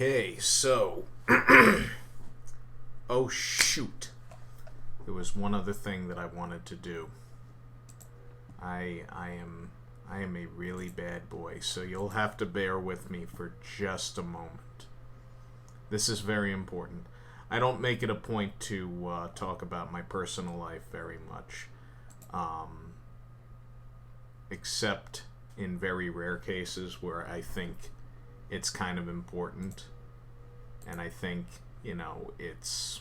Okay, so oh shoot. There was one other thing that I wanted to do. I am a really bad boy, so you'll have to bear with me for just a moment. This is very important. I don't make it a point to talk about my personal life very much, except in very rare cases where I think it's kind of important, and I think, it's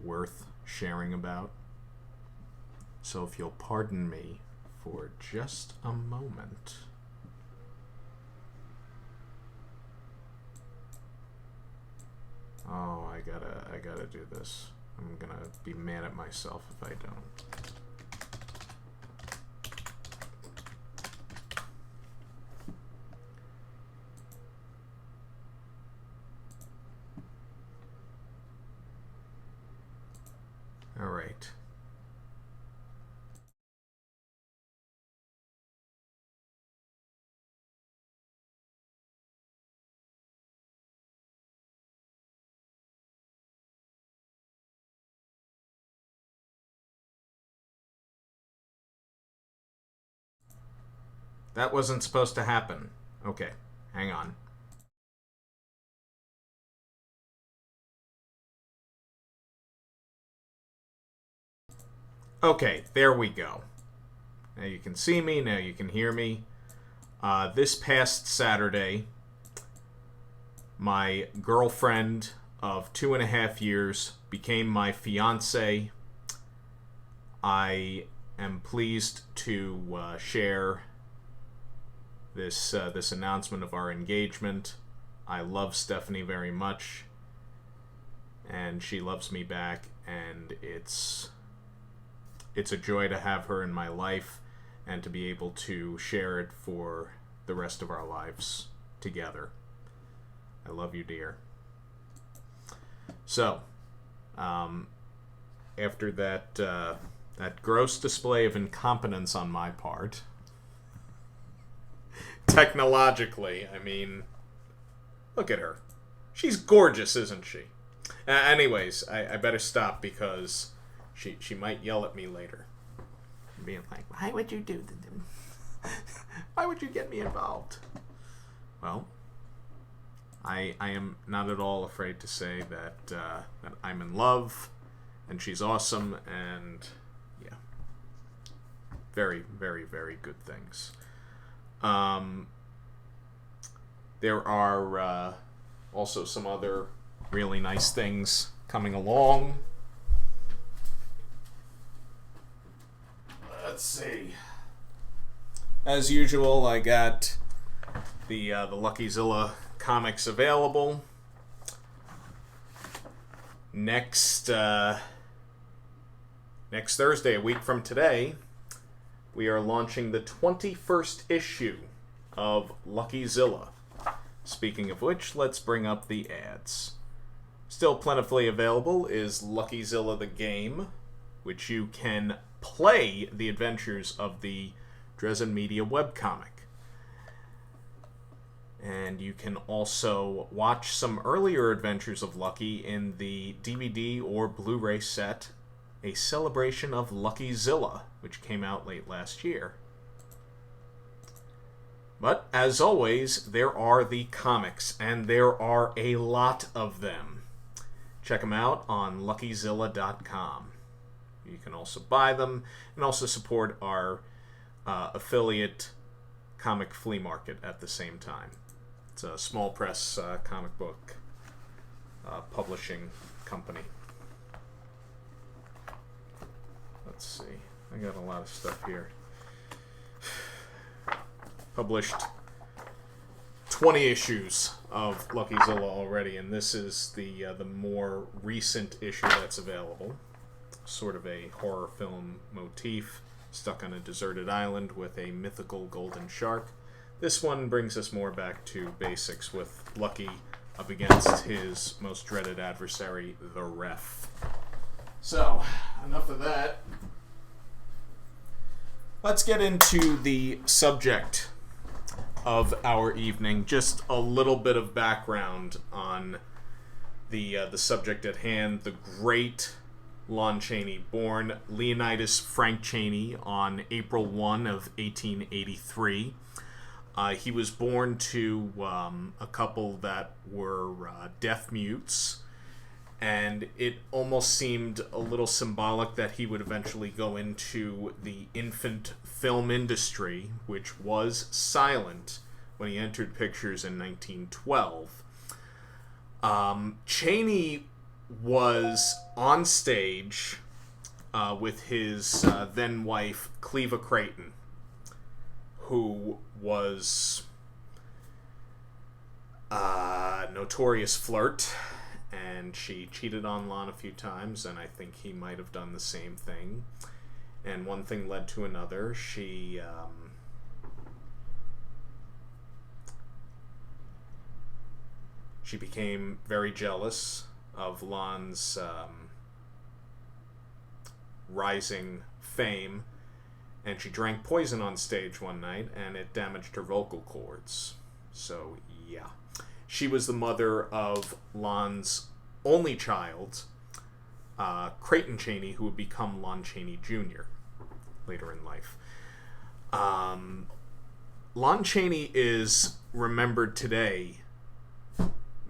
worth sharing about. So if you'll pardon me for just a moment. Oh, I gotta do this. I'm gonna be mad at myself if I don't. All right. That wasn't supposed to happen. Okay, hang on. Okay, there we go. Now you can see me, now you can hear me. This past Saturday, my girlfriend of 2.5 years became my fiance. I am pleased to share this announcement of our engagement. I love Stephanie very much, and she loves me back, and it's a joy to have her in my life and to be able to share it for the rest of our lives together. I love you, dear. So, after that gross display of incompetence on my part, technologically, I mean, look at her. She's gorgeous, isn't she? Anyways, I better stop because she might yell at me later. Being like, why would you do that? Why would you get me involved? Well, I am not at all afraid to say that I'm in love, and she's awesome, and yeah, very, very, very good things. There are also some other really nice things coming along. Let's see. As usual, I got the LuckyZilla comics available. Next Thursday, a week from today, we are launching the 21st issue of LuckyZilla. Speaking of which, let's bring up the ads. Still plentifully available is LuckyZilla the game, which you can play the adventures of the Drezen Media webcomic. And you can also watch some earlier adventures of Lucky in the DVD or Blu-ray set, A Celebration of LuckyZilla, which came out late last year. But, as always, there are the comics, and there are a lot of them. Check them out on LuckyZilla.com. You can also buy them and also support our affiliate comic flea market at the same time. It's a small press comic book publishing company. Let's see. I got a lot of stuff here. Published 20 issues of LuckyZilla already, and this is the more recent issue that's available. Sort of a horror film motif, stuck on a deserted island with a mythical golden shark. This one brings us more back to basics with Lucky up against his most dreaded adversary, the Ref. So, enough of that. Let's get into the subject of our evening. Just a little bit of background on the subject at hand. The great Lon Chaney, born Leonidas Frank Chaney on April 1 of 1883. He was born to a couple that were deaf mutes, and it almost seemed a little symbolic that he would eventually go into the infant film industry, which was silent when he entered pictures in 1912. Chaney was on stage with his then wife, Cleva Creighton, who was a notorious flirt, and she cheated on Lon a few times, and I think he might have done the same thing. And one thing led to another. She became very jealous of Lon's rising fame, and she drank poison on stage one night, and it damaged her vocal cords. So, yeah. She was the mother of Lon's only child, Creighton Chaney, who would become Lon Chaney Jr. later in life. Lon Chaney is remembered today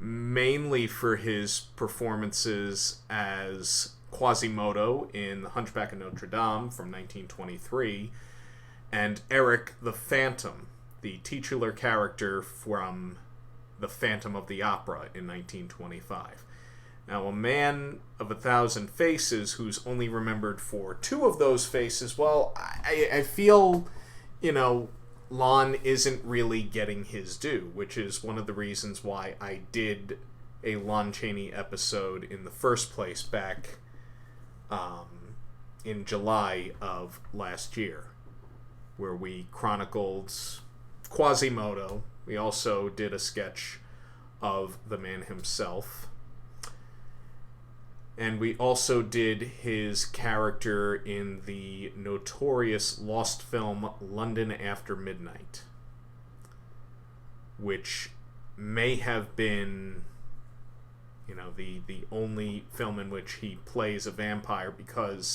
mainly for his performances as Quasimodo in The Hunchback of Notre Dame from 1923, and Eric the Phantom, the titular character from The Phantom of the Opera in 1925. Now, a man of 1,000 faces who's only remembered for 2 of those faces, well, I feel, Lon isn't really getting his due, which is one of the reasons why I did a Lon Chaney episode in the first place back in July of last year, where we chronicled Quasimodo. We also did a sketch of the man himself. And we also did his character in the notorious lost film London After Midnight, which may have been, the only film in which he plays a vampire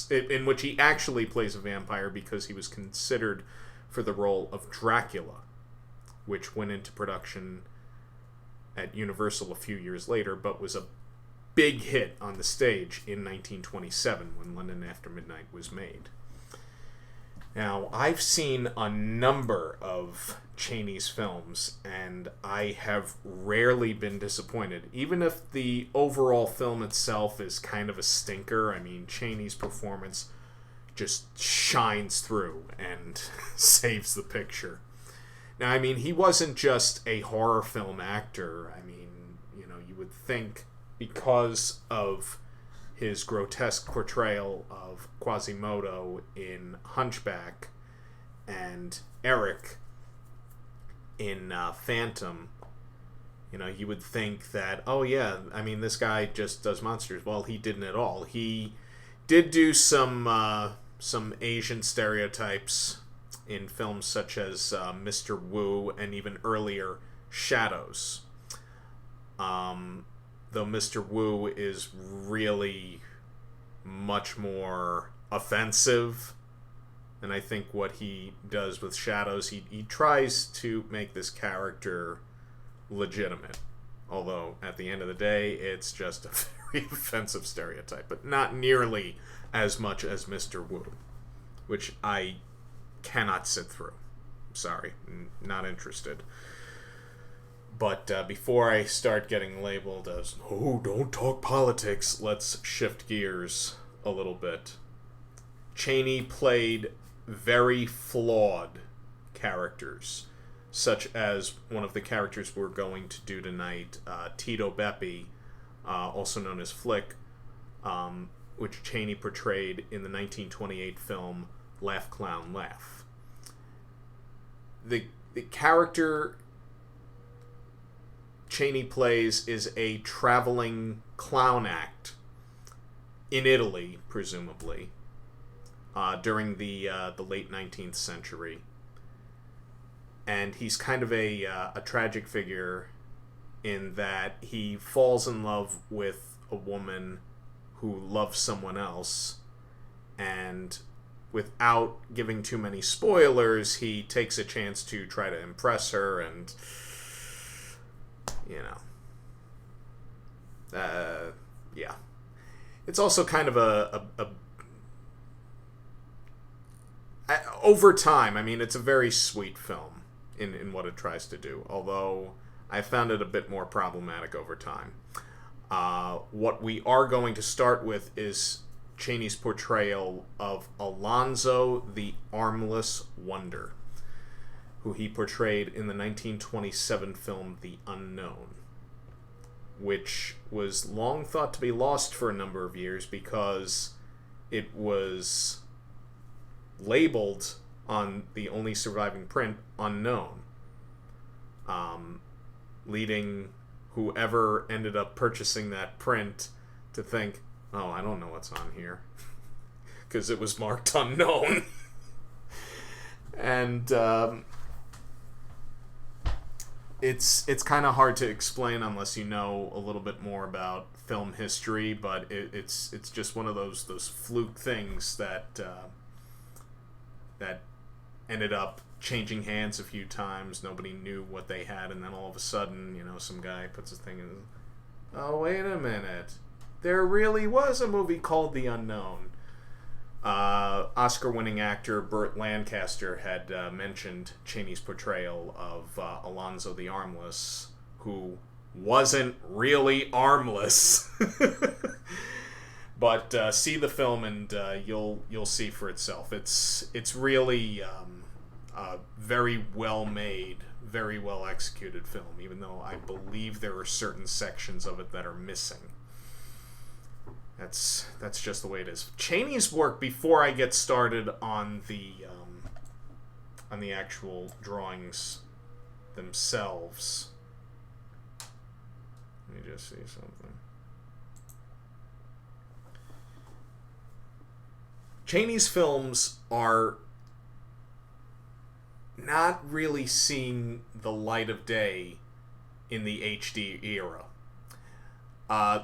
in which he actually plays a vampire, because he was considered for the role of Dracula, which went into production at Universal a few years later, but was a big hit on the stage in 1927 when London After Midnight was made. Now, I've seen a number of Chaney's films, and I have rarely been disappointed. Even if the overall film itself is kind of a stinker, I mean, Chaney's performance just shines through and saves the picture. Now, I mean, he wasn't just a horror film actor. I mean, you would think, because of his grotesque portrayal of Quasimodo in Hunchback and Eric in Phantom, you would think that, oh yeah, I mean, this guy just does monsters. Well, he didn't at all. He did do some Asian stereotypes in films such as Mr. Wu and even earlier Shadows. Though Mr. Wu is really much more offensive, and I think what he does with Shadows, he tries to make this character legitimate. Although, at the end of the day, it's just a very offensive stereotype, but not nearly as much as Mr. Wu, which I cannot sit through. Sorry, not interested. But before I start getting labeled as, oh, don't talk politics, let's shift gears a little bit. Chaney played very flawed characters, such as one of the characters we're going to do tonight, Tito Beppi, also known as Flick, which Chaney portrayed in the 1928 film Laugh Clown Laugh. The character Chaney plays is a traveling clown act in Italy, presumably, during the late 19th century. and he's kind of a tragic figure in that he falls in love with a woman who loves someone else, and without giving too many spoilers, he takes a chance to try to impress her, and yeah. It's also kind of over time, I mean, it's a very sweet film in what it tries to do, although I found it a bit more problematic over time. What we are going to start with is Chaney's portrayal of Alonzo the Armless Wonder, who he portrayed in the 1927 film The Unknown, which was long thought to be lost for a number of years because it was labeled on the only surviving print Unknown, leading whoever ended up purchasing that print to think, oh, I don't know what's on here, because it was marked Unknown. And it's kind of hard to explain unless you know a little bit more about film history, but it's just one of those fluke things that that ended up changing hands a few times. Nobody knew what they had, and then all of a sudden, some guy puts his thing in. Oh, wait a minute. There really was a movie called The Unknown. Oscar-winning actor Burt Lancaster had mentioned Chaney's portrayal of Alonzo the Armless, who wasn't really armless. But see the film and you'll see for itself. It's really a very well made, very well executed film, even though I believe there are certain sections of it that are missing. That's just the way it is. Chaney's work, before I get started on the actual drawings themselves. Let me just see something. Chaney's films are not really seeing the light of day in the HD era.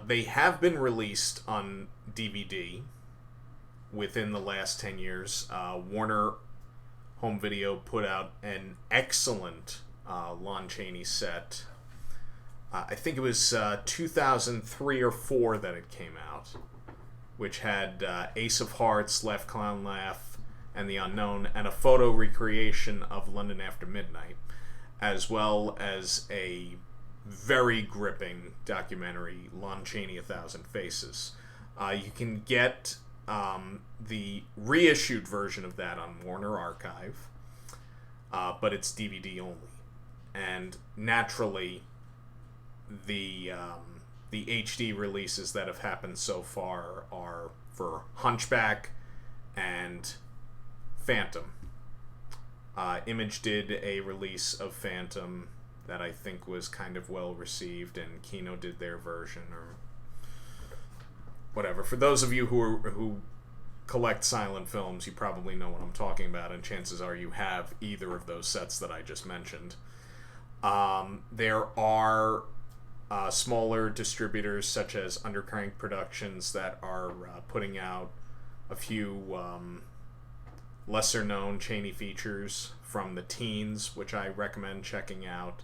They have been released on DVD within the last 10 years. Warner Home Video put out an excellent Lon Chaney set. I think it was 2003 or 4 that it came out, which had Ace of Hearts, Laugh Clown Laugh, and The Unknown, and a photo recreation of London After Midnight, as well as a very gripping documentary, Lon Chaney, A Thousand Faces. You can get the reissued version of that on Warner Archive, but it's DVD only. And naturally, the HD releases that have happened so far are for Hunchback and Phantom. Image did a release of Phantom that I think was kind of well received, and Kino did their version, or whatever. For those of you who collect silent films, you probably know what I'm talking about, and chances are you have either of those sets that I just mentioned. There are smaller distributors such as Undercrank Productions that are putting out a few lesser known Chaney features from the teens, which I recommend checking out.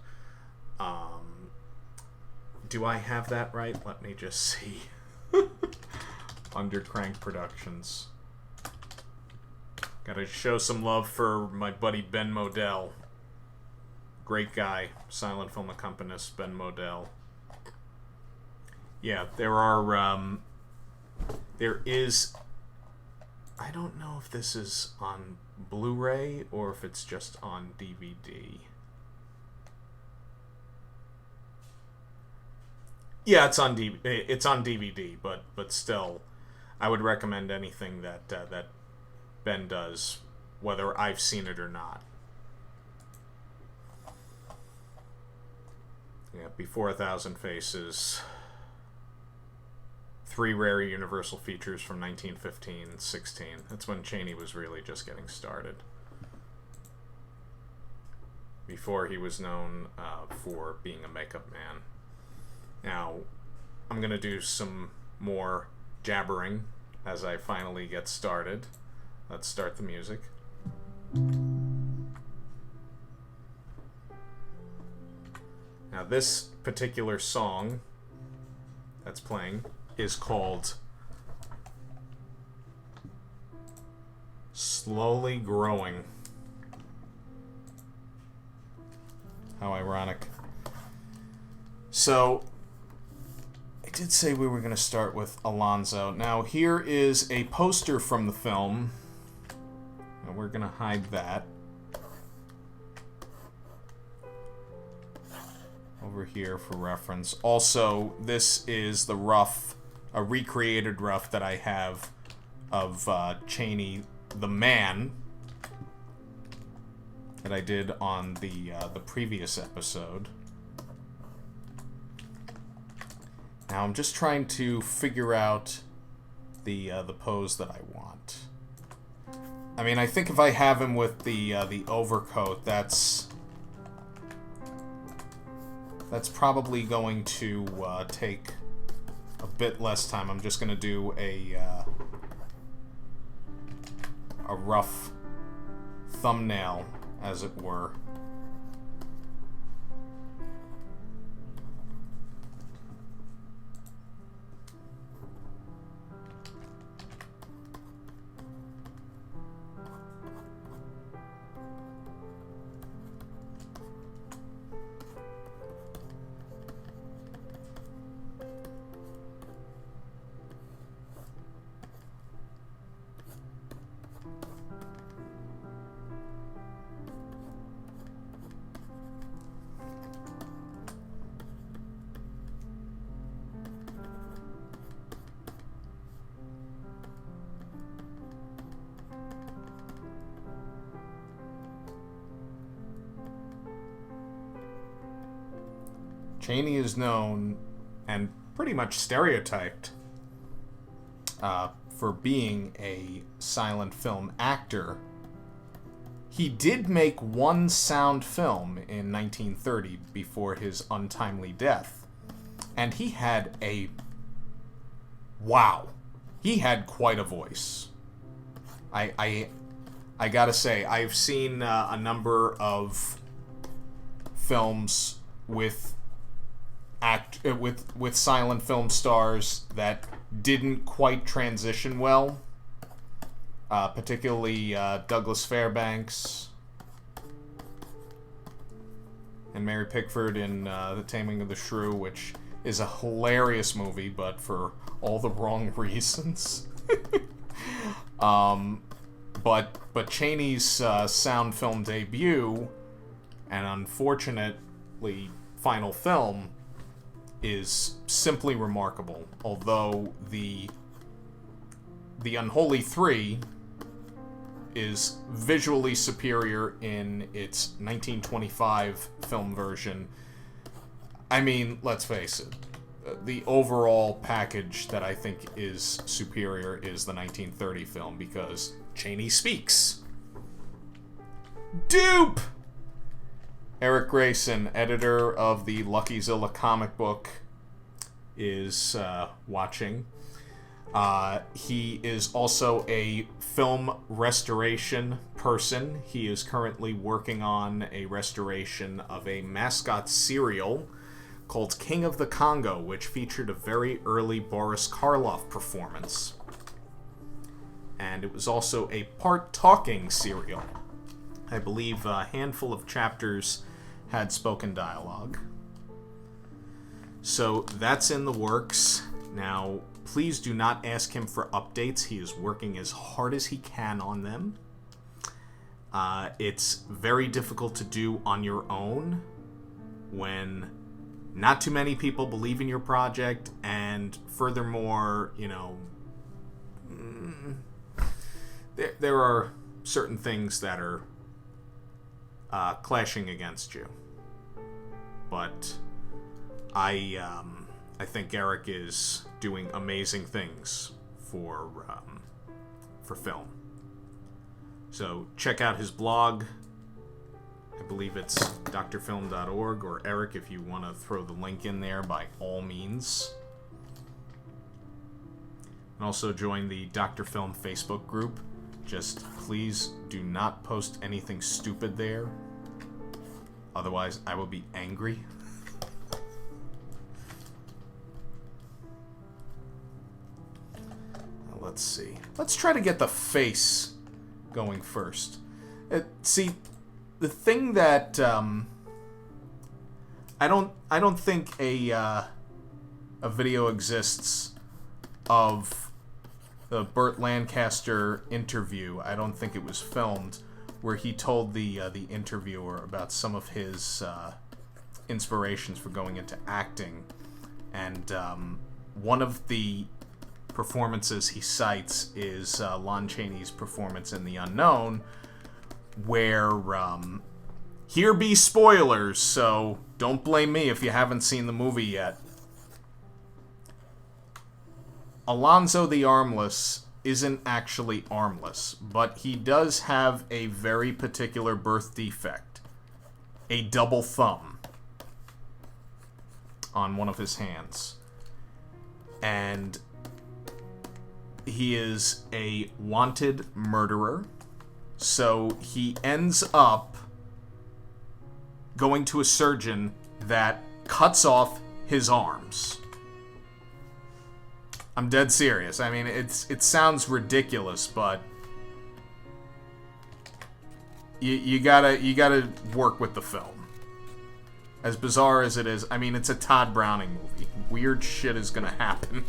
Do I have that right? Let me just see. Undercrank Productions. Gotta show some love for my buddy Ben Modell. Great guy. Silent film accompanist Ben Modell. Yeah, there is, I don't know if this is on Blu-ray or if it's just on DVD. Yeah, it's on DVD, but still, I would recommend anything that Ben does, whether I've seen it or not. Yeah, Before a Thousand Faces. 3 rare Universal features from 1915-16. That's when Chaney was really just getting started. before he was known for being a makeup man. Now, I'm going to do some more jabbering as I finally get started. Let's start the music. Now, this particular song that's playing is called Slowly Growing. How ironic. So, I did say we were going to start with Alonzo. Now, here is a poster from the film. And we're going to hide that. Over here for reference. Also, this is the rough, a recreated rough that I have of Chaney the Man that I did on the previous episode. Now I'm just trying to figure out the pose that I want. I mean, I think if I have him with the overcoat, that's probably going to take a bit less time. I'm just going to do a rough thumbnail, as it were. Chaney is known and pretty much stereotyped for being a silent film actor. He did make one sound film in 1930 before his untimely death. And he had he had quite a voice. I gotta say, I've seen a number of films with silent film stars that didn't quite transition well, particularly Douglas Fairbanks and Mary Pickford in The Taming of the Shrew, which is a hilarious movie, but for all the wrong reasons. But Chaney's sound film debut, and unfortunately final film, is simply remarkable. Although the Unholy Three is visually superior in its 1925 film version. I mean, let's face it, the overall package that I think is superior is the 1930 film, because Chaney speaks. Dupe! Eric Grayson, editor of the Lucky Zilla comic book, is watching. He is also a film restoration person. He is currently working on a restoration of a mascot cereal called King of the Congo, which featured a very early Boris Karloff performance. And it was also a part talking cereal. I believe a handful of chapters had spoken dialogue. So that's in the works. Now, please do not ask him for updates. He is working as hard as he can on them. It's very difficult to do on your own when not too many people believe in your project, and furthermore, you know, there are certain things that are clashing against you. But I think Eric is doing amazing things for film. So check out his blog. I believe it's drfilm.org, or Eric, if you want to throw the link in there, by all means. And also join the Dr. Film Facebook group. Just please do not post anything stupid there. Otherwise, I will be angry. Let's see. Let's try to get the face going first. See, the thing that I don't think a video exists of the Burt Lancaster interview. I don't think it was filmed, where he told the interviewer about some of his inspirations for going into acting, and one of the performances he cites is Lon Chaney's performance in The Unknown, where here be spoilers, so don't blame me if you haven't seen the movie yet. Alonzo the Armless isn't actually armless, but he does have a very particular birth defect. A double thumb on one of his hands. And he is a wanted murderer, so he ends up going to a surgeon that cuts off his arms. I'm dead serious. I mean, it sounds ridiculous, but you gotta work with the film. As bizarre as it is, I mean, it's a Todd Browning movie. Weird shit is gonna happen.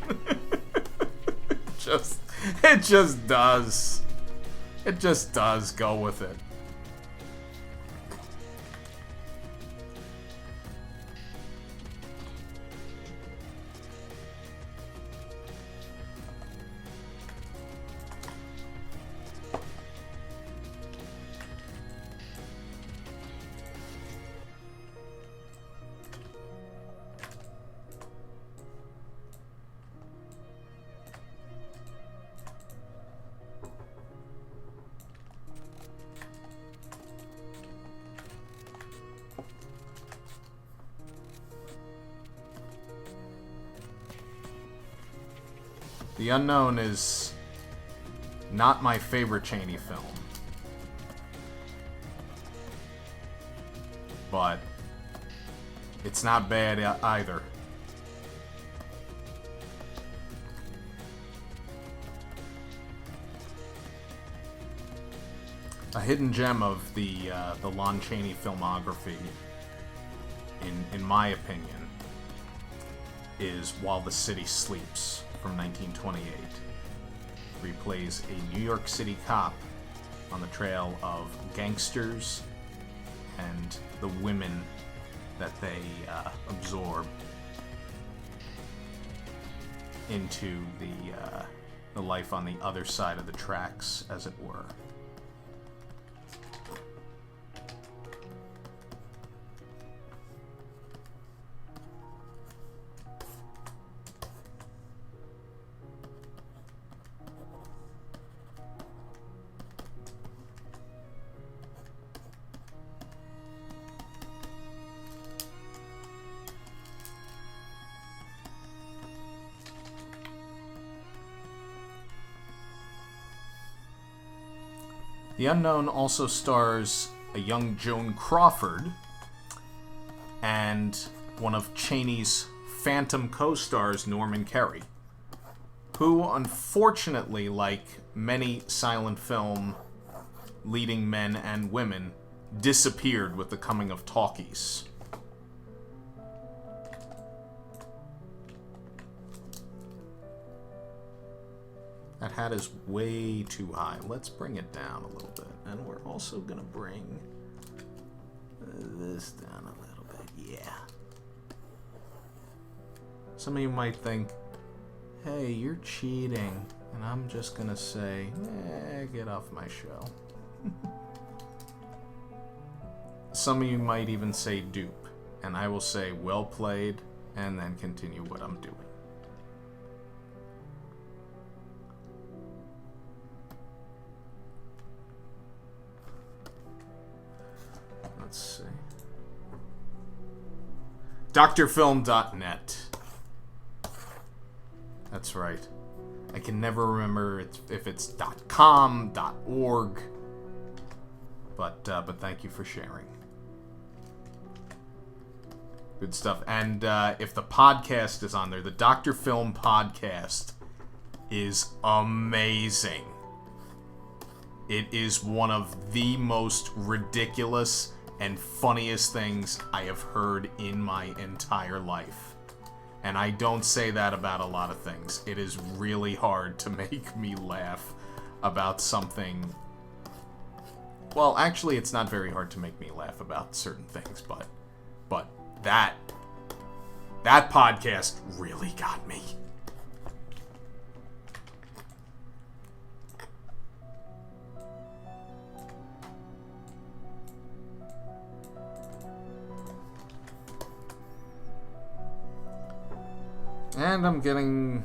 It just does. It just does. Go with it. The Unknown is not my favorite Chaney film, but it's not bad either. A hidden gem of the Lon Chaney filmography, in my opinion, is While the City Sleeps from 1928, where he plays a New York City cop on the trail of gangsters and the women that they absorb into the life on the other side of the tracks, as it were. The Unknown also stars a young Joan Crawford and one of Chaney's Phantom co-stars, Norman Kerry, who, unfortunately, like many silent film leading men and women, disappeared with the coming of talkies. That hat is way too high. Let's bring it down a little bit. And we're also going to bring this down a little bit. Yeah. Some of you might think, hey, you're cheating. And I'm just going to say, get off my show. Some of you might even say dupe. And I will say, well played, and then continue what I'm doing. Let's see. drfilm.net. That's right. I can never remember if it's .com, .org. But thank you for sharing. Good stuff. And if the podcast is on there, the Dr. Film podcast is amazing. It is one of the most ridiculous and funniest things I have heard in my entire life. And I don't say that about a lot of things. It is really hard to make me laugh about something. Well, actually, it's not very hard to make me laugh about certain things, but that podcast really got me. And I'm getting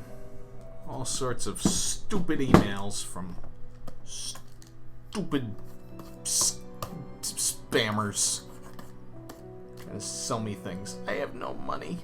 all sorts of stupid emails from stupid spammers trying to sell me things. I have no money.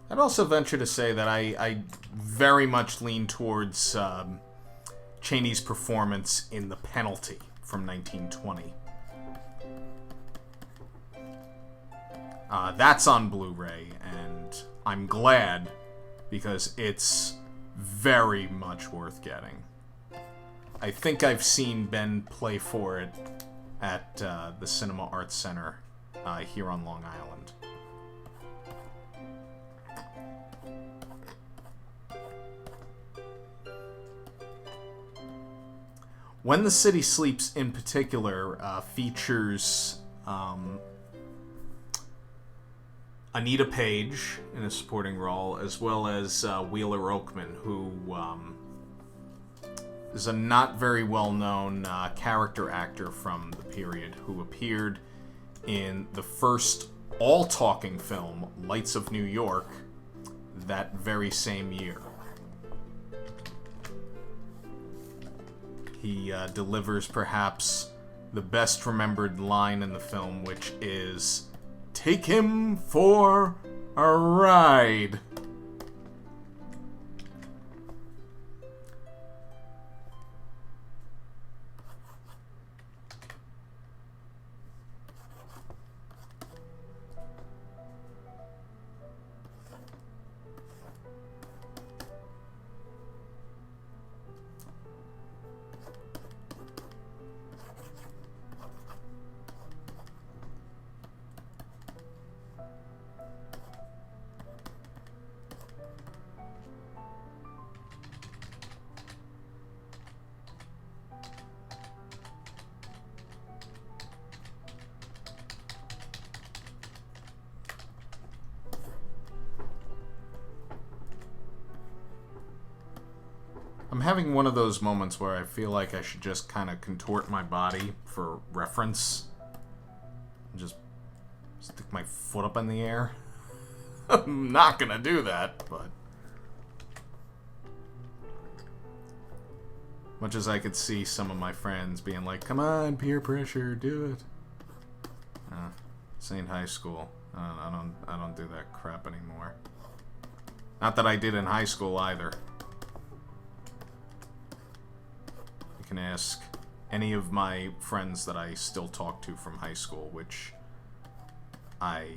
I'd also venture to say that I very much lean towards Chaney's performance in The Penalty from 1920. That's on Blu-ray, and I'm glad because it's very much worth getting. I think I've seen Ben play for it at the Cinema Arts Center here on Long Island. When the City Sleeps, in particular, features Anita Page in a supporting role, as well as Wheeler Oakman, who is a not very well-known character actor from the period, who appeared in the first all-talking film, Lights of New York, that very same year. He delivers perhaps the best remembered line in the film, which is, "Take him for a ride." I'm having one of those moments where I feel like I should just kind of contort my body for reference. Just stick my foot up in the air. I'm not gonna do that, but... much as I could see some of my friends being like, "Come on, peer pressure, do it." This ain't high school. I don't do that crap anymore. Not that I did in high school either. You can ask any of my friends that I still talk to from high school, which I'm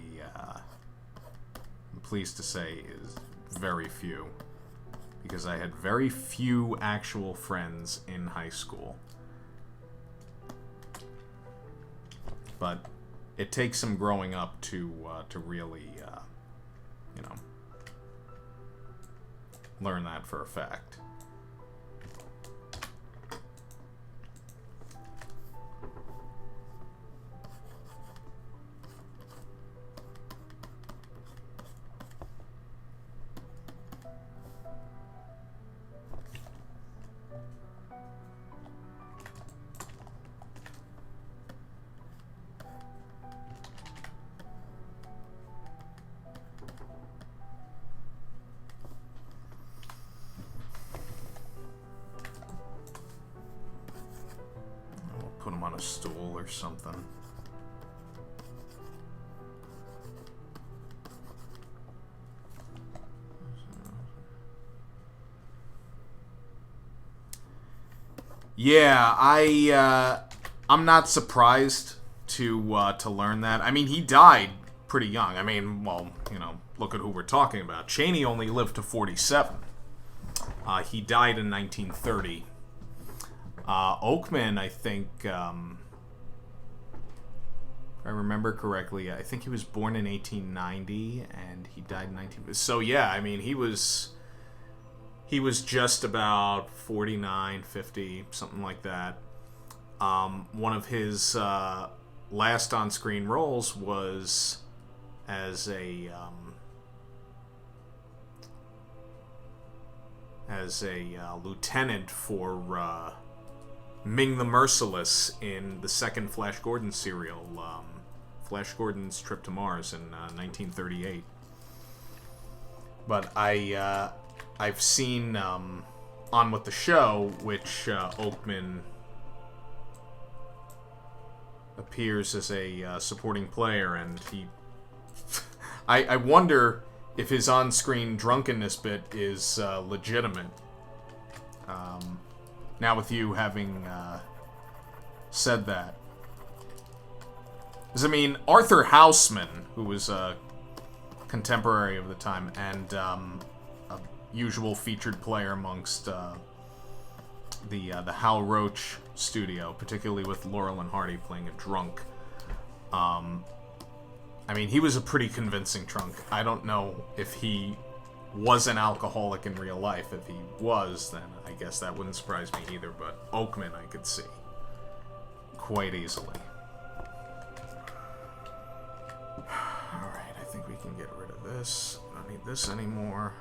pleased to say is very few, because I had very few actual friends in high school. But it takes some growing up to really you know, learn that for a fact. Put him on a stool or something. Yeah, I'm not surprised to learn that. I mean, he died pretty young. I mean, well, you know, look at who we're talking about. Chaney only lived to 47. He died in 1930. Oakman, I think, if I remember correctly, I think he was born in 1890 and he died in 19... So yeah, I mean, he was just about 49, 50, something like that. One of his last on-screen roles was as a lieutenant for Ming the Merciless in the second Flash Gordon serial, Flash Gordon's Trip to Mars in 1938. But I've seen On With the Show, which Oakman appears as a supporting player, and he... I wonder if his on-screen drunkenness bit is legitimate. Now with you having said that. Because, I mean, Arthur Houseman, who was a contemporary of the time, and a usual featured player amongst the Hal Roach studio, particularly with Laurel and Hardy playing a drunk. I mean, he was a pretty convincing drunk. I don't know if he was an alcoholic in real life. If he was, then I guess that wouldn't surprise me either, but Oakman I could see quite easily. Alright, I think we can get rid of this. I don't need this anymore.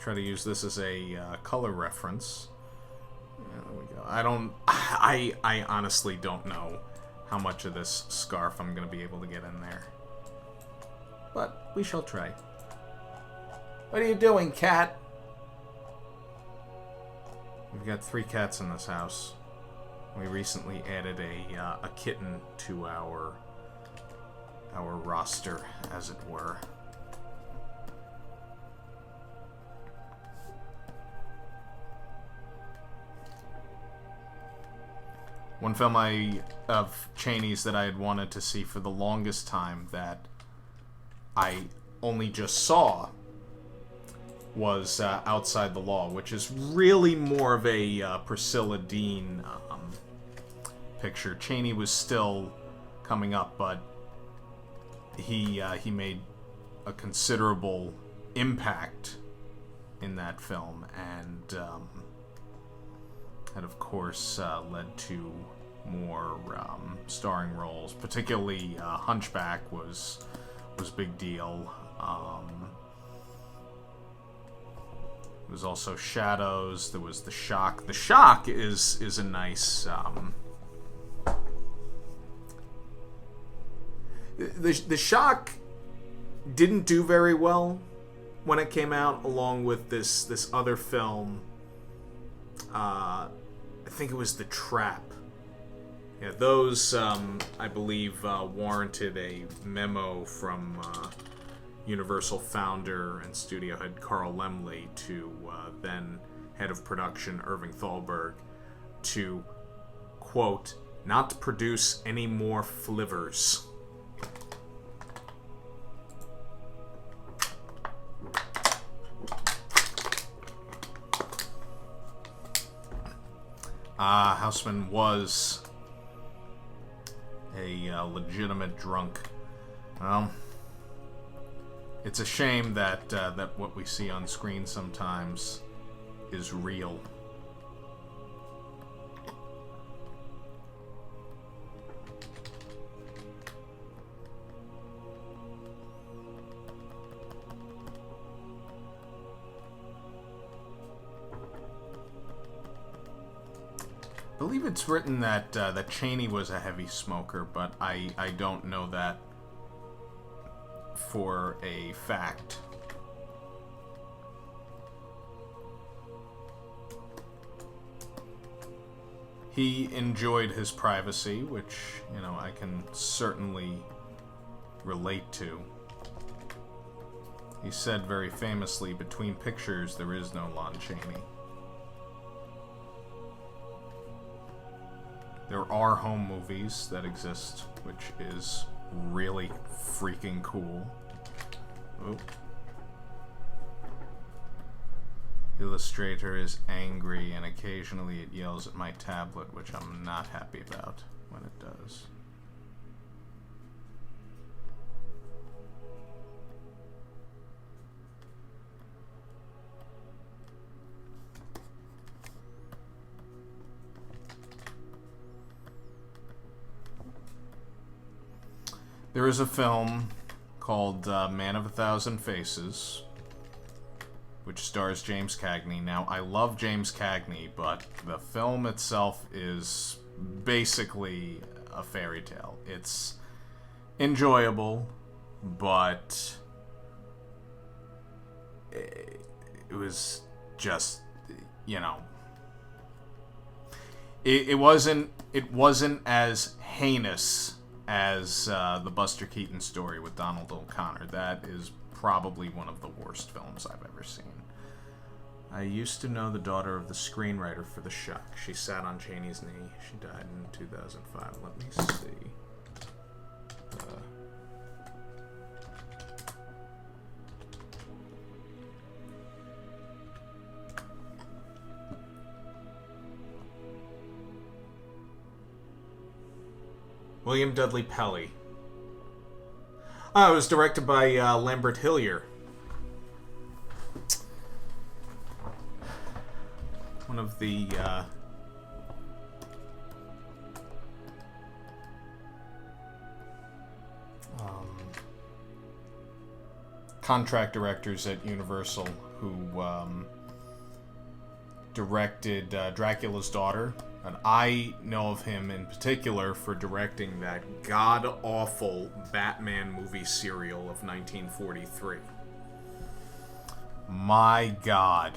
Try to use this as a color reference. Yeah, there we go. I honestly don't know how much of this scarf I'm going to be able to get in there. But we shall try. What are you doing, cat? We've got 3 cats in this house. We recently added a kitten to our roster, as it were. One film of Chaney's that I had wanted to see for the longest time that I only just saw was Outside the Law, which is really more of a Priscilla Dean picture. Chaney was still coming up, but he made a considerable impact in that film, and of course led to more starring roles. Particularly Hunchback was a big deal. There was also Shadows. There was The Shock. The Shock is a nice The Shock didn't do very well when it came out, along with this other film. I think it was The Trap. Yeah, those, I believe, warranted a memo from Universal founder and studio head Carl Laemmle to then head of production Irving Thalberg to, quote, not produce any more flivers. Houseman was a legitimate drunk. Well, it's a shame that that what we see on screen sometimes is real. I believe it's written that that Cheney was a heavy smoker, but I don't know that for a fact. He enjoyed his privacy, which, you know, I can certainly relate to. He said very famously, "Between pictures, there is no Lon Chaney." There are home movies that exist, which is really freaking cool. Oh. Illustrator is angry, and occasionally it yells at my tablet, which I'm not happy about when it does. There is a film called Man of a Thousand Faces, which stars James Cagney. Now, I love James Cagney, but the film itself is basically a fairy tale. It's enjoyable, but it was just, you know, it wasn't as heinous as the Buster Keaton story with Donald O'Connor. That is probably one of the worst films I've ever seen. I used to know the daughter of the screenwriter for The Shock. She sat on Chaney's knee. She died in 2005. Let me see. William Dudley Pelley. Oh, it was directed by Lambert Hillier. One of the contract directors at Universal who directed Dracula's Daughter. And I know of him in particular for directing that god-awful Batman movie serial of 1943. My God,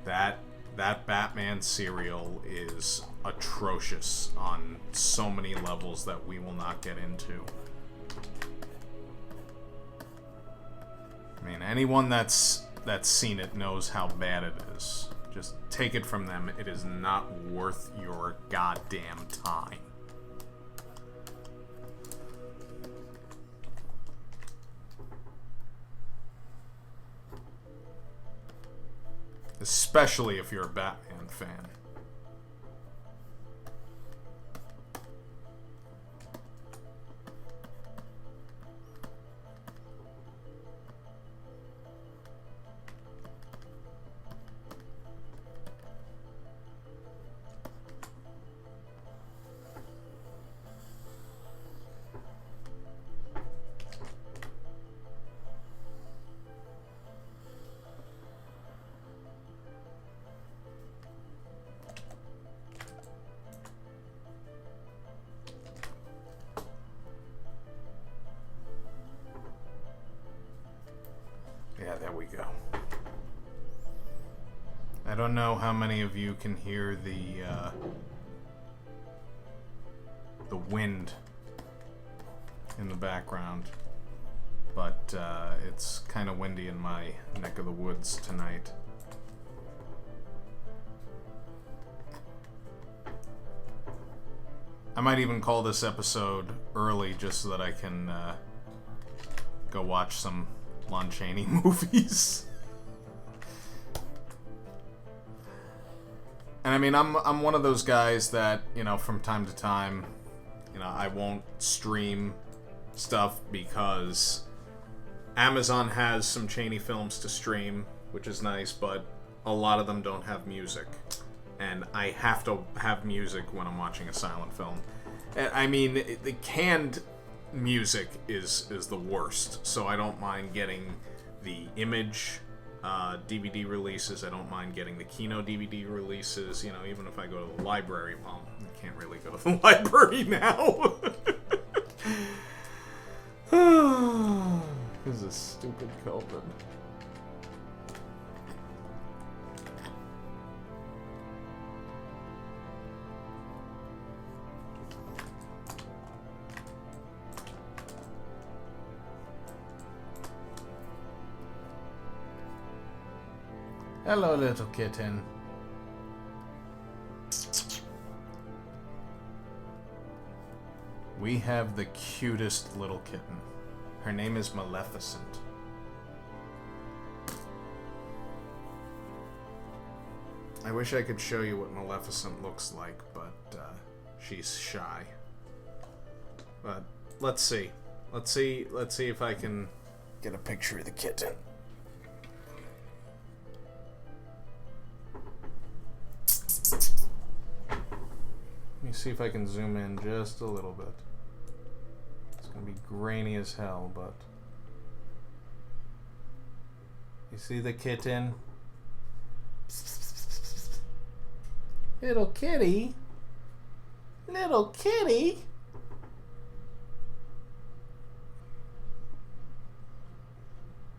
that Batman serial is atrocious on so many levels that we will not get into. I mean, anyone that's seen it knows how bad it is. Just take it from them. It is not worth your goddamn time. Especially if you're a Batman fan. Yeah, there we go. I don't know how many of you can hear the wind in the background, but it's kind of windy in my neck of the woods tonight. I might even call this episode early just so that I can go watch some Lon Chaney movies. And I mean, I'm one of those guys that, you know, from time to time, you know, I won't stream stuff because Amazon has some Chaney films to stream, which is nice, but a lot of them don't have music. And I have to have music when I'm watching a silent film. And, I mean, the canned music is the worst, so I don't mind getting the Image DVD releases. I don't mind getting the Kino DVD releases. You know, even if I go to the library, well, I can't really go to the library now. This is stupid COVID. Hello, little kitten. We have the cutest little kitten. Her name is Maleficent. I wish I could show you what Maleficent looks like, but she's shy. But let's see. Let's see if I can get a picture of the kitten. Let me see if I can zoom in just a little bit. It's gonna be grainy as hell, but you see the kitten? Little kitty. Little kitty.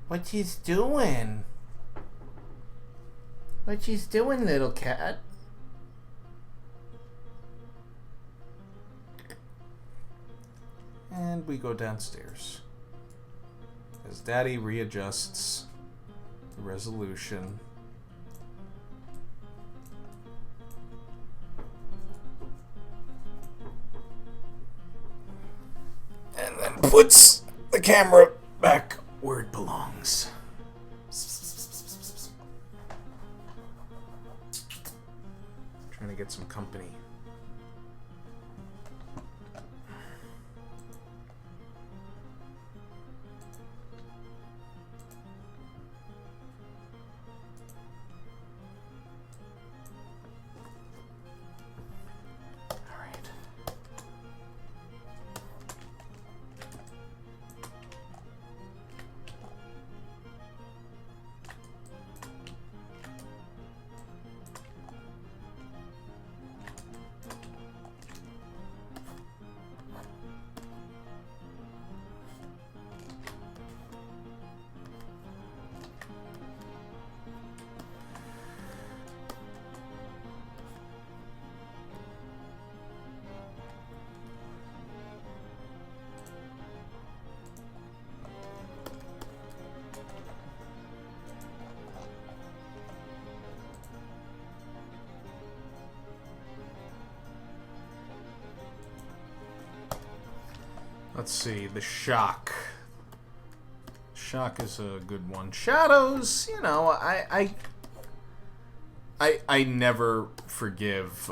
What she's doing? What she's doing, little cat? And we go downstairs as Daddy readjusts the resolution. And then puts the camera back where it belongs. Trying to get some company. Let's see, the shock. Shock is a good one. Shadows, you know, I never forgive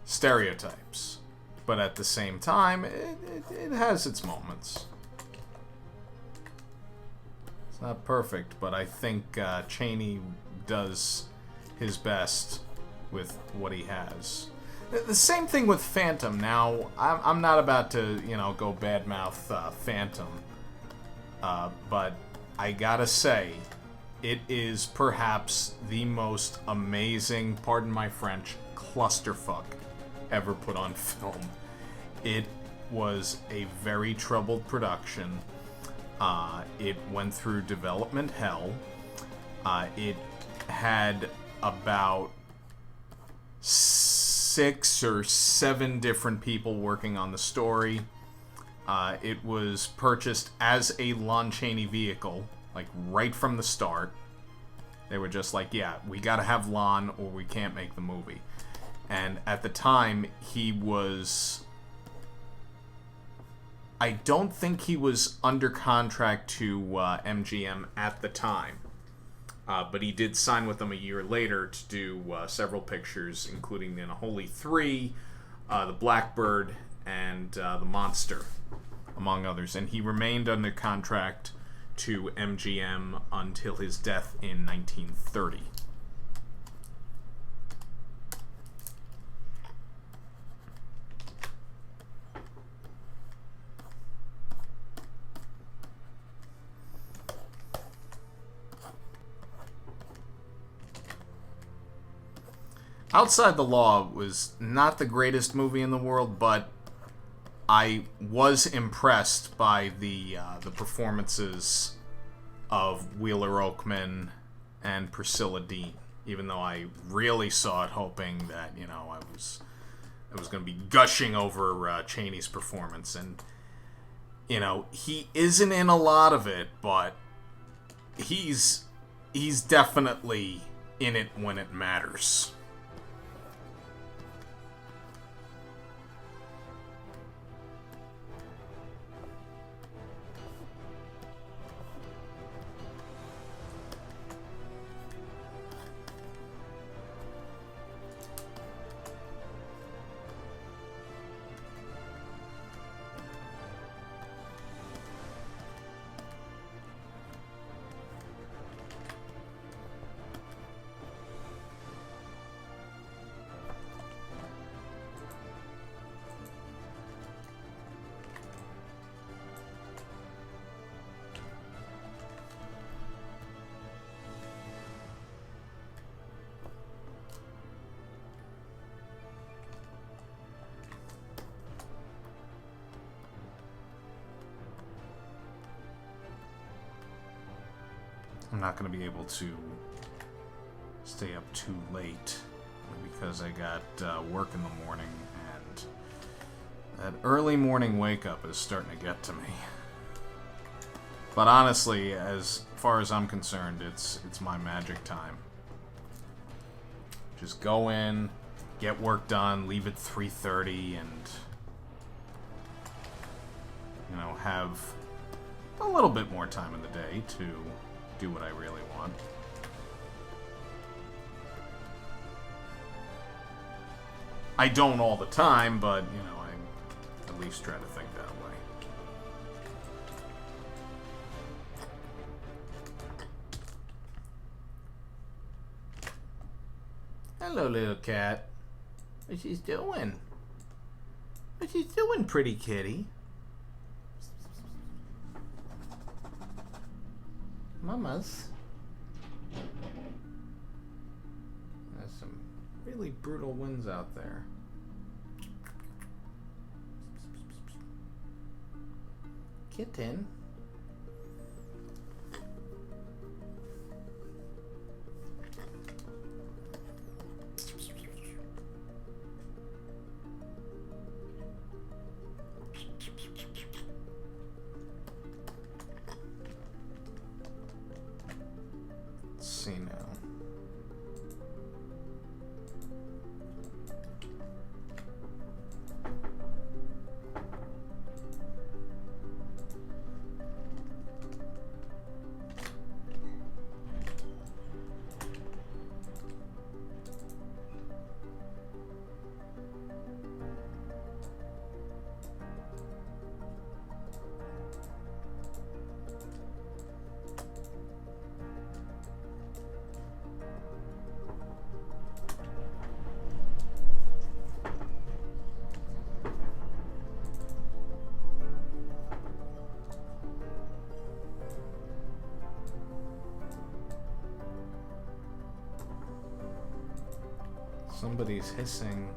stereotypes, but at the same time, it has its moments. It's not perfect, but I think Chaney does his best with what he has. The same thing with Phantom. Now, I'm not about to, you know, go badmouth Phantom, but I gotta say, it is perhaps the most amazing, pardon my French, clusterfuck ever put on film. It was a very troubled production. It went through development hell. It had about 6 or 7 different people working on the story. It was purchased as a Lon Chaney vehicle, like right from the start. They were just like, yeah, we gotta have Lon or we can't make the movie. And at the time, he was... I don't think he was under contract to MGM at the time. But he did sign with them a year later to do several pictures, including The Unholy Three, The Blackbird, and The Monster, among others. And he remained under contract to MGM until his death in 1930. Outside the Law was not the greatest movie in the world, but I was impressed by the performances of Wheeler Oakman and Priscilla Dean. Even though I really saw it hoping that I was going to be gushing over Chaney's performance, and he isn't in a lot of it, but he's definitely in it when it matters. I'm not going to be able to stay up too late because I got work in the morning, and that early morning wake up is starting to get to me. But honestly, as far as I'm concerned, it's my magic time. Just go in, get work done, leave at 3:30, and have a little bit more time in the day to do what I really want. I don't all the time, but I at least try to think that way. Hello, little cat. What she's doing? What she's doing, pretty kitty? Mamas. There's some really brutal winds out there. Kitten. See now. Somebody's hissing.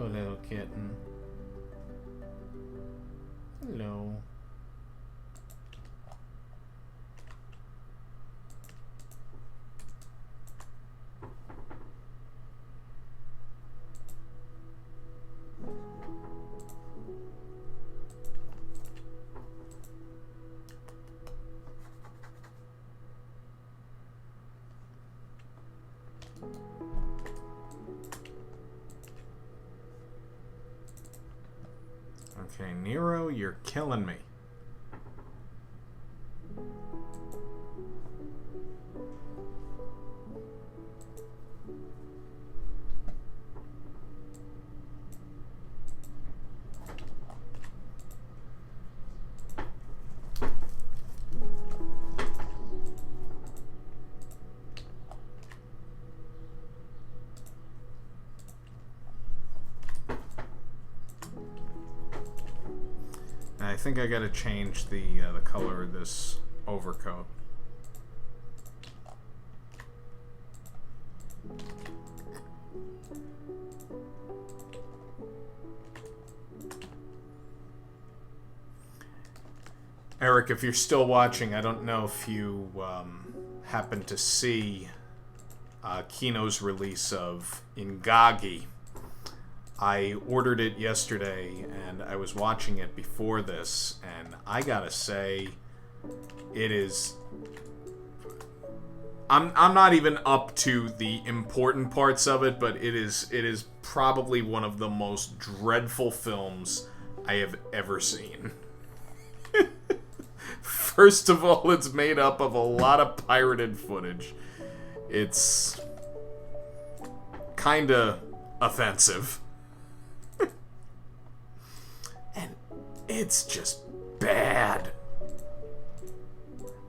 Hello, little kitten. Hello. Okay, Nero, you're killing me. I think I gotta change the color of this overcoat. Eric, if you're still watching, I don't know if you happened to see Kino's release of Ingagi. I ordered it yesterday, and I was watching it before this, and I gotta say, it is... I'm not even up to the important parts of it, but it is probably one of the most dreadful films I have ever seen. First of all, it's made up of a lot of pirated footage. It's kinda offensive. And it's just bad.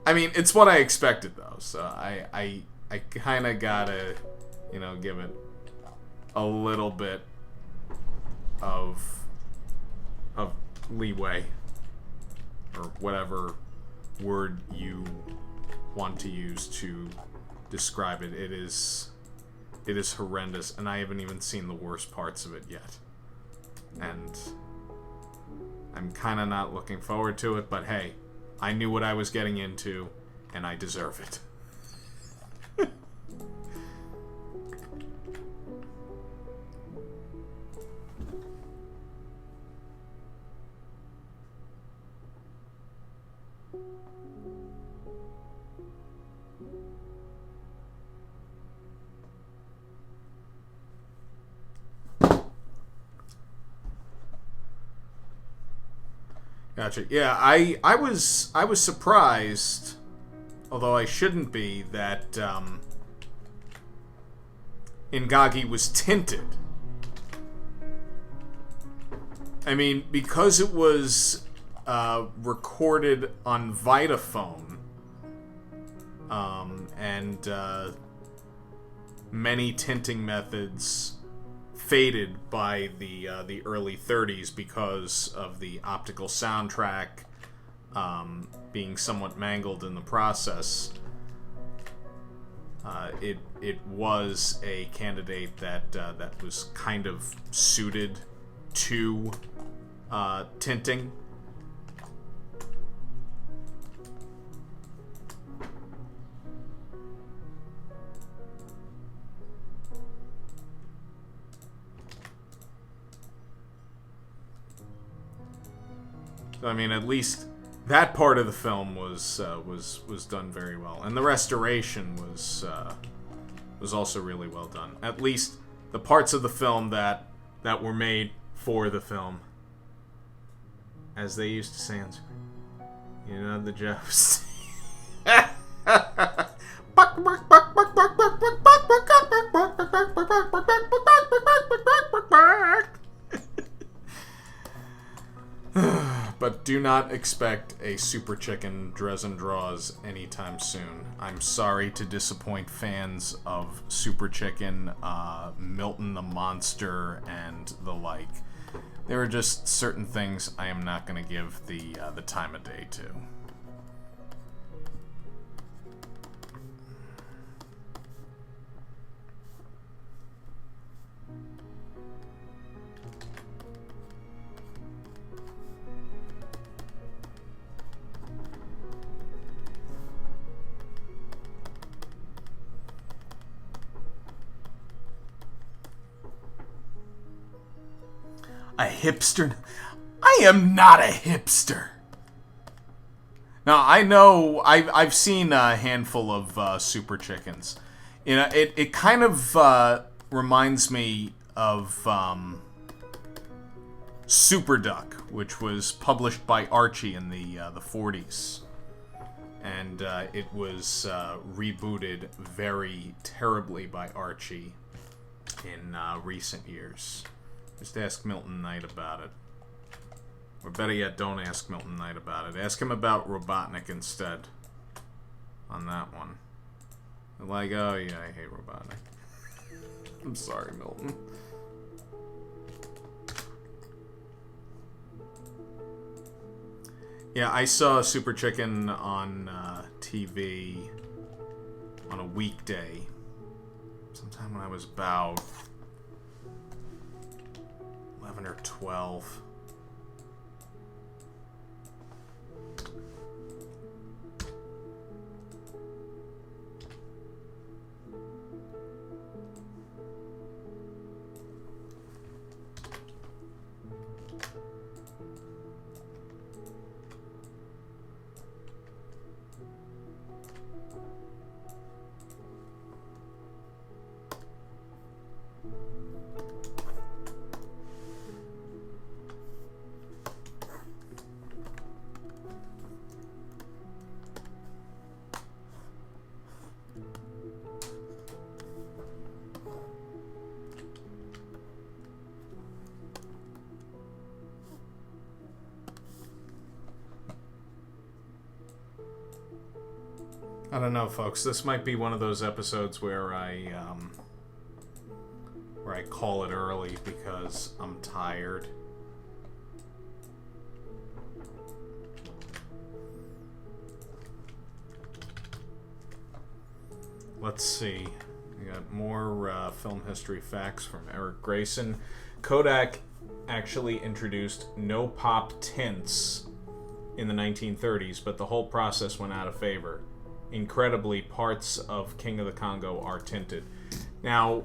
I mean, it's what I expected, though, so I kind of gotta, you know, give it a little bit of leeway, or whatever word you want to use to describe it. It is horrendous, and I haven't even seen the worst parts of it yet. And I'm kind of not looking forward to it, but hey, I knew what I was getting into, and I deserve it. Gotcha. Yeah, I was surprised, although I shouldn't be, that Ingagi was tinted. I mean, because it was recorded on Vitaphone, and many tinting methods faded by the early 30s because of the optical soundtrack being somewhat mangled in the process. It was a candidate that was kind of suited to tinting. I mean, at least that part of the film was done very well, and the restoration was also really well done. At least the parts of the film that were made for the film, as they used to say on screen. You know the jokes. But do not expect a Super Chicken Drezen Draws anytime soon. I'm sorry to disappoint fans of Super Chicken, Milton the Monster, and the like. There are just certain things I am not going to give the time of day to. A hipster? I am not a hipster. Now, I know I've seen a handful of Super Chickens. You know, it kind of reminds me of Super Duck, which was published by Archie in the 40s. And it was rebooted very terribly by Archie in recent years. Just ask Milton Knight about it. Or better yet, don't ask Milton Knight about it. Ask him about Robotnik instead. On that one. Like, oh yeah, I hate Robotnik. I'm sorry, Milton. Yeah, I saw Super Chicken on TV on a weekday. Sometime when I was about 11 or 12. I don't know, folks. This might be one of those episodes where I call it early because I'm tired. Let's see. We got more film history facts from Eric Grayson. Kodak actually introduced no pop tints in the 1930s, but the whole process went out of favor. Incredibly, parts of King of the Congo are tinted. Now,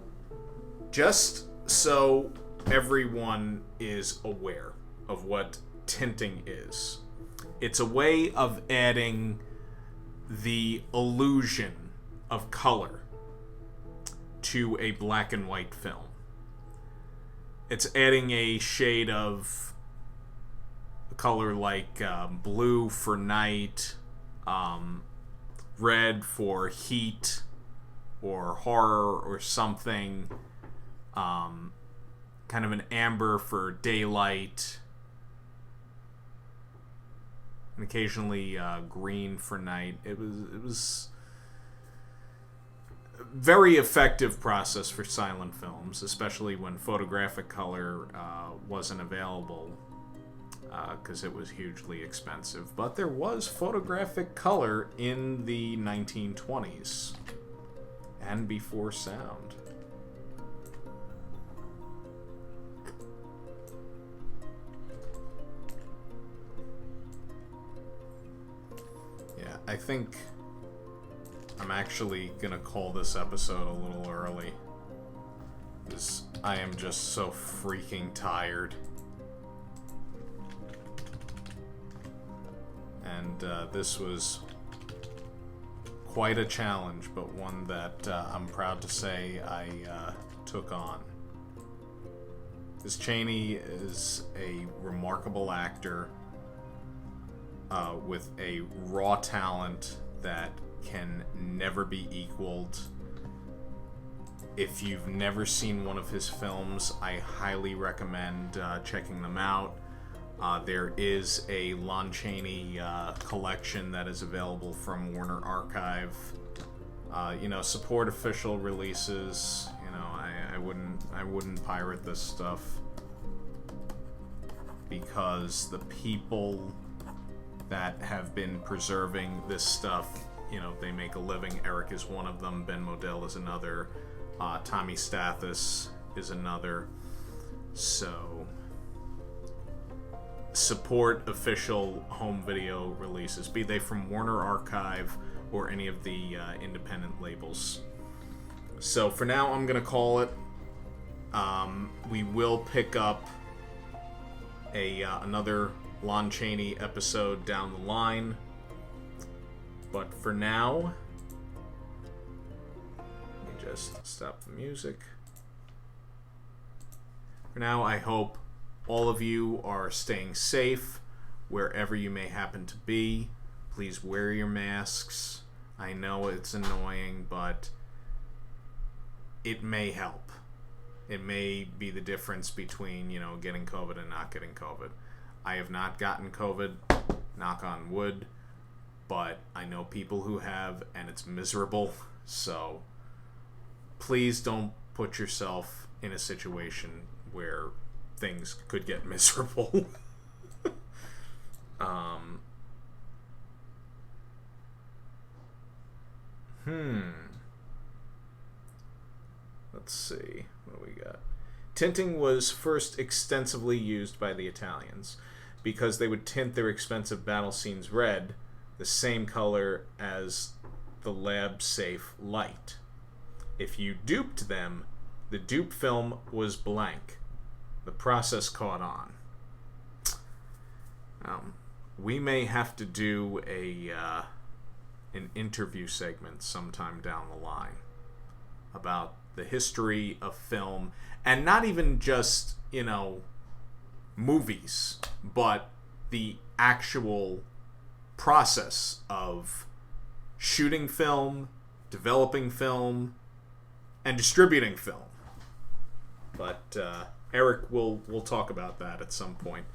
just so everyone is aware of what tinting is, it's a way of adding the illusion of color to a black and white film. It's adding a shade of color like blue for night, red for heat or horror or something, kind of an amber for daylight, and occasionally green for night. It was a very effective process for silent films, especially when photographic color wasn't available, because it was hugely expensive. But there was photographic color in the 1920s and before sound. Yeah, I think I'm actually gonna call this episode a little early, because I am just so freaking tired. And this was quite a challenge, but one that I'm proud to say I took on. This Chaney is a remarkable actor with a raw talent that can never be equaled. If you've never seen one of his films, I highly recommend checking them out. There is a Lon Chaney collection that is available from Warner Archive. Support official releases. I wouldn't pirate this stuff, because the people that have been preserving this stuff, they make a living. Eric is one of them. Ben Modell is another. Tommy Stathis is another. So support official home video releases, be they from Warner Archive or any of the independent labels. So for now, I'm gonna call it. We will pick up another Lon Chaney episode down the line. But for now, let me just stop the music. For now, I hope all of you are staying safe wherever you may happen to be. Please wear your masks. I know it's annoying, but it may help. It may be the difference between, getting COVID and not getting COVID. I have not gotten COVID, knock on wood, but I know people who have, and it's miserable. So please don't put yourself in a situation where things could get miserable. Let's see. What do we got? Tinting was first extensively used by the Italians because they would tint their expensive battle scenes red, the same color as the lab-safe light. If you duped them, the dupe film was blank. The process caught on. We may have to do an interview segment sometime down the line about the history of film, and not even just, movies, but the actual process of shooting film, developing film, and distributing film. But Eric will talk about that at some point.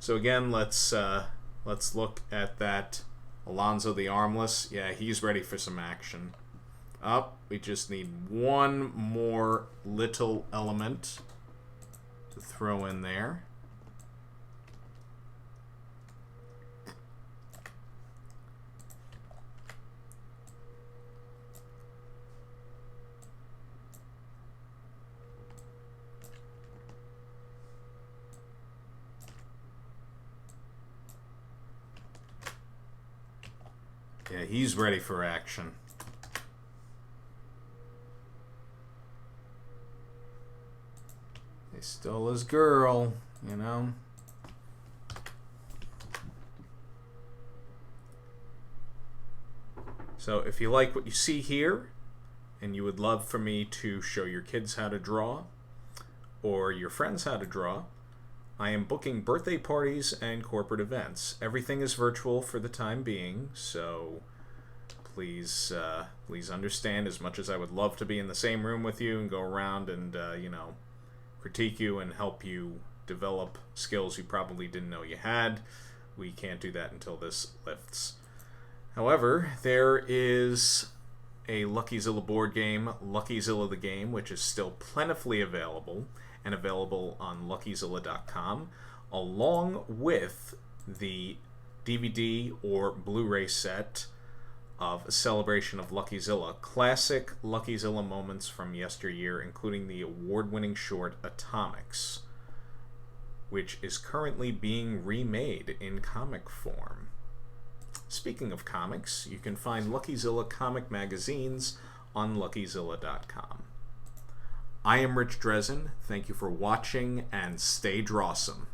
So again, let's look at that. Alonzo the Armless. Yeah, he's ready for some action. We just need one more little element to throw in there. Yeah, he's ready for action. They stole his girl, So if you like what you see here, and you would love for me to show your kids how to draw, or your friends how to draw, I am booking birthday parties and corporate events. Everything is virtual for the time being, so please understand, as much as I would love to be in the same room with you and go around and, critique you and help you develop skills you probably didn't know you had, we can't do that until this lifts. However, there is a LuckyZilla board game, LuckyZilla the Game, which is still plentifully available, and available on LuckyZilla.com, along with the DVD or Blu-ray set of A Celebration of LuckyZilla, classic LuckyZilla moments from yesteryear, including the award-winning short Atomics, which is currently being remade in comic form. Speaking of comics, you can find LuckyZilla comic magazines on LuckyZilla.com. I am Rich Drezen. Thank you for watching, and stay drawsome.